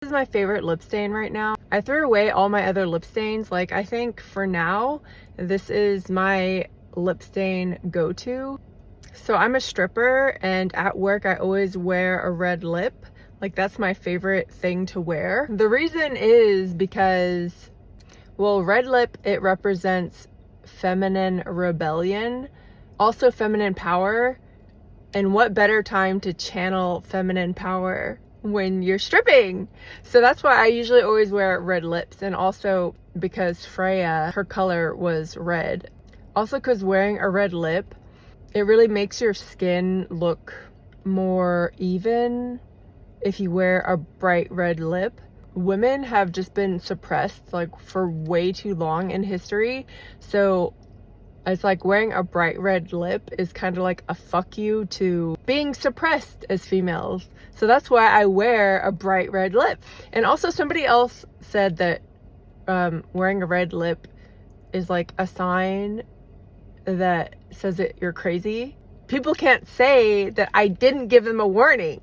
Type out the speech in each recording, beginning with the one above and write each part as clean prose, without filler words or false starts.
This is my favorite lip stain right now. I threw away all my other lip stains. Like, I think for now, this is my lip stain go-to. So I'm a stripper, and at work I always wear a red lip. Like, that's my favorite thing to wear. The reason is because, well, red lip, it represents feminine rebellion, also feminine power. And what better time to channel feminine power when you're stripping? So that's why I usually always wear red lips. And also because Freya, her color was red. Also because wearing a red lip, it really makes your skin look more even if you wear a bright red lip. Women have just been suppressed like for way too long in history. So it's like wearing a bright red lip is kind of like a fuck you to being suppressed as females. So that's why I wear a bright red lip. And also somebody else said that wearing a red lip is like a sign that says that you're crazy. People can't say that I didn't give them a warning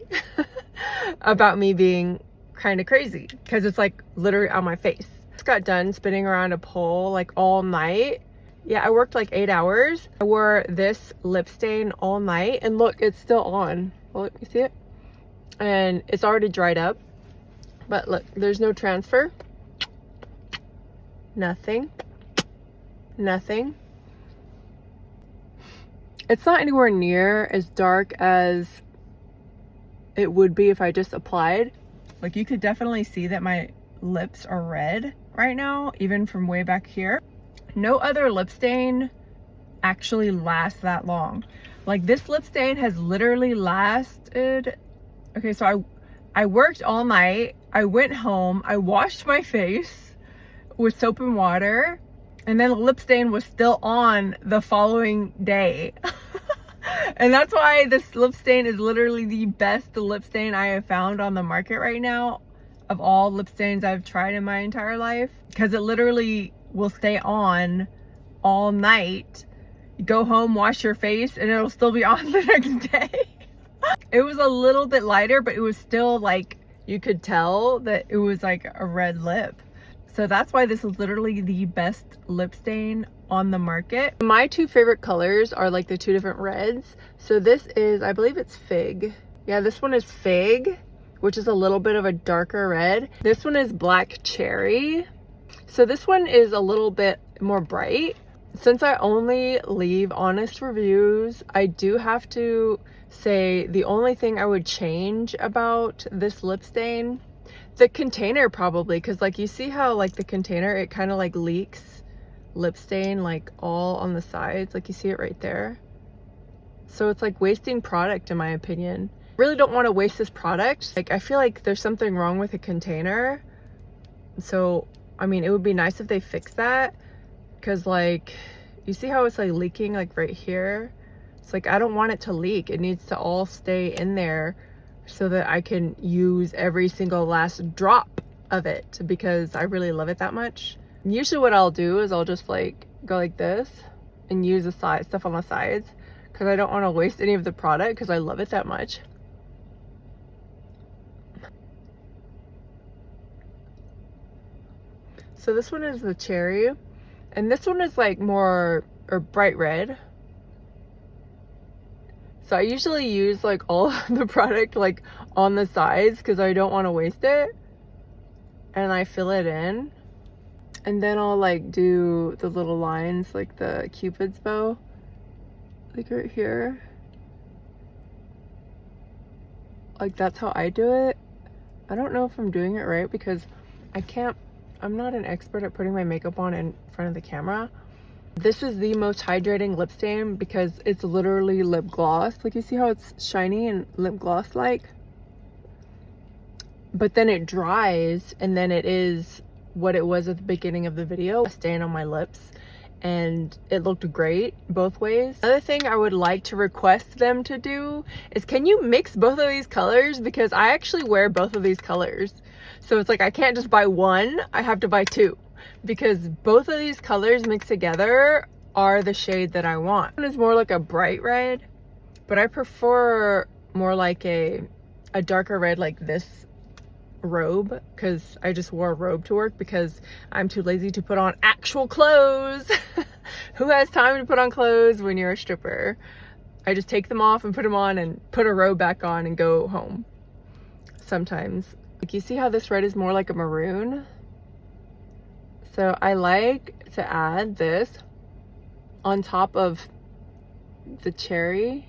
about me being kind of crazy, because it's like literally on my face. Just got done spinning around a pole like all night. Yeah, I worked like 8 hours. I wore this lip stain all night, and look, it's still on. Look, you see it? And it's already dried up. But look, there's no transfer. Nothing. Nothing. It's not anywhere near as dark as it would be if I just applied. Like, you could definitely see that my lips are red right now, even from way back here. No other lip stain actually lasts that long. Like, this lip stain has literally lasted. Okay, so I worked all night. I went home. I washed my face with soap and water. And then the lip stain was still on the following day. And that's why this lip stain is literally the best lip stain I have found on the market right now of all lip stains I've tried in my entire life. Because it literally will stay on all night. You go home, wash your face, and it'll still be on the next day. It was a little bit lighter, but it was still like, you could tell that it was like a red lip. So that's why this is literally the best lip stain on the market. My two favorite colors are like the two different reds. So this is, I believe it's Fig. Yeah, this one is Fig, which is a little bit of a darker red. This one is Black Cherry. So this one is a little bit more bright. Since I only leave honest reviews, I do have to say the only thing I would change about this lip stain, the container probably, because like you see how like the container, it kind of like leaks lip stain like all on the sides, like you see it right there. So it's like wasting product in my opinion. Really don't want to waste this product. Like, I feel like there's something wrong with the container. So I mean, it would be nice if they fix that, because like you see how it's like leaking like right here. It's like, I don't want it to leak. It needs to all stay in there so that I can use every single last drop of it, because I really love it that much. Usually what I'll do is I'll just like go like this and use the side stuff on the sides, because I don't want to waste any of the product because I love it that much. So this one is the cherry, and this one is like more or bright red. So I usually use like all of the product like on the sides because I don't want to waste it. And I fill it in. And then I'll like do the little lines like the Cupid's bow. Like right here. Like, that's how I do it. I don't know if I'm doing it right because I'm not an expert at putting my makeup on in front of the camera. This is the most hydrating lip stain because it's literally lip gloss. Like, you see how it's shiny and lip gloss like? But then it dries, and then it is what it was at the beginning of the video, a stain on my lips, and it looked great both ways. Another thing I would like to request them to do is, can you mix both of these colors? Because I actually wear both of these colors. So it's like, I can't just buy one, I have to buy two, because both of these colors mixed together are the shade that I want. One is more like a bright red, but I prefer more like a darker red like this robe, because I just wore a robe to work because I'm too lazy to put on actual clothes. Who has time to put on clothes when you're a stripper? I just take them off and put them on and put a robe back on and go home sometimes. Like, you see how this red is more like a maroon? So I like to add this on top of the cherry.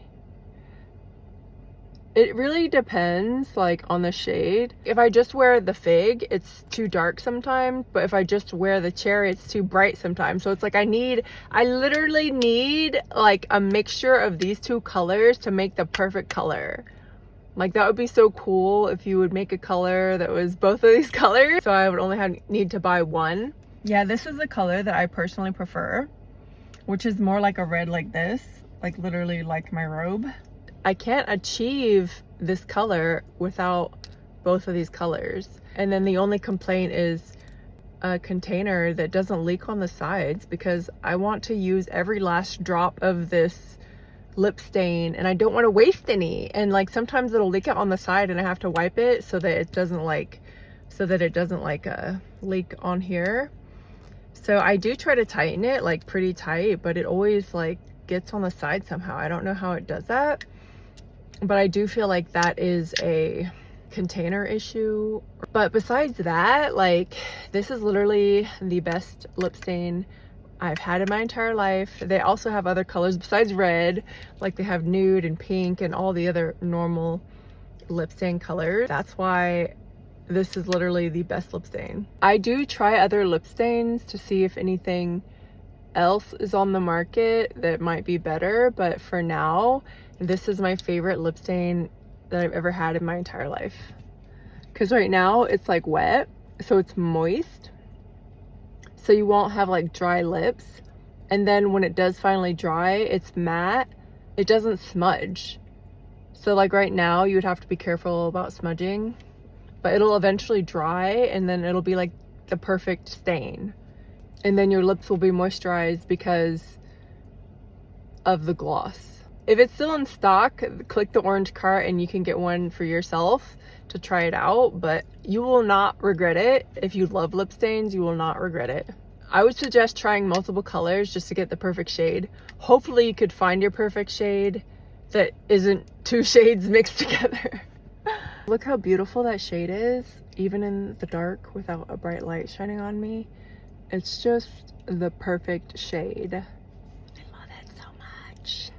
It really depends, like, on the shade. If I just wear the fig, it's too dark sometimes, but if I just wear the cherry, it's too bright sometimes. So it's like I literally need like a mixture of these two colors to make the perfect color. Like, that would be so cool if you would make a color that was both of these colors. So I would only need to buy one. Yeah, this is the color that I personally prefer, which is more like a red like this, like literally like my robe. I can't achieve this color without both of these colors. And then the only complaint is a container that doesn't leak on the sides, because I want to use every last drop of this lip stain and I don't want to waste any. And like, sometimes it'll leak out on the side and I have to wipe it so that it doesn't leak on here. So I do try to tighten it like pretty tight, but it always like gets on the side somehow. I don't know how it does that. But I do feel like that is a container issue. But besides that, like, this is literally the best lip stain I've had in my entire life. They also have other colors besides red, like they have nude and pink and all the other normal lip stain colors. That's why this is literally the best lip stain. I do try other lip stains to see if anything else is on the market that might be better, but for now, this is my favorite lip stain that I've ever had in my entire life. Because right now it's like wet, so it's moist, so you won't have like dry lips. And then when it does finally dry, it's matte, it doesn't smudge. So like right now you would have to be careful about smudging, but it'll eventually dry and then it'll be like the perfect stain. And then your lips will be moisturized because of the gloss. If it's still in stock, click the orange cart and you can get one for yourself to try it out, but you will not regret it. If you love lip stains, you will not regret it. I would suggest trying multiple colors just to get the perfect shade. Hopefully you could find your perfect shade that isn't two shades mixed together. Look how beautiful that shade is, even in the dark without a bright light shining on me. It's just the perfect shade. I love it so much.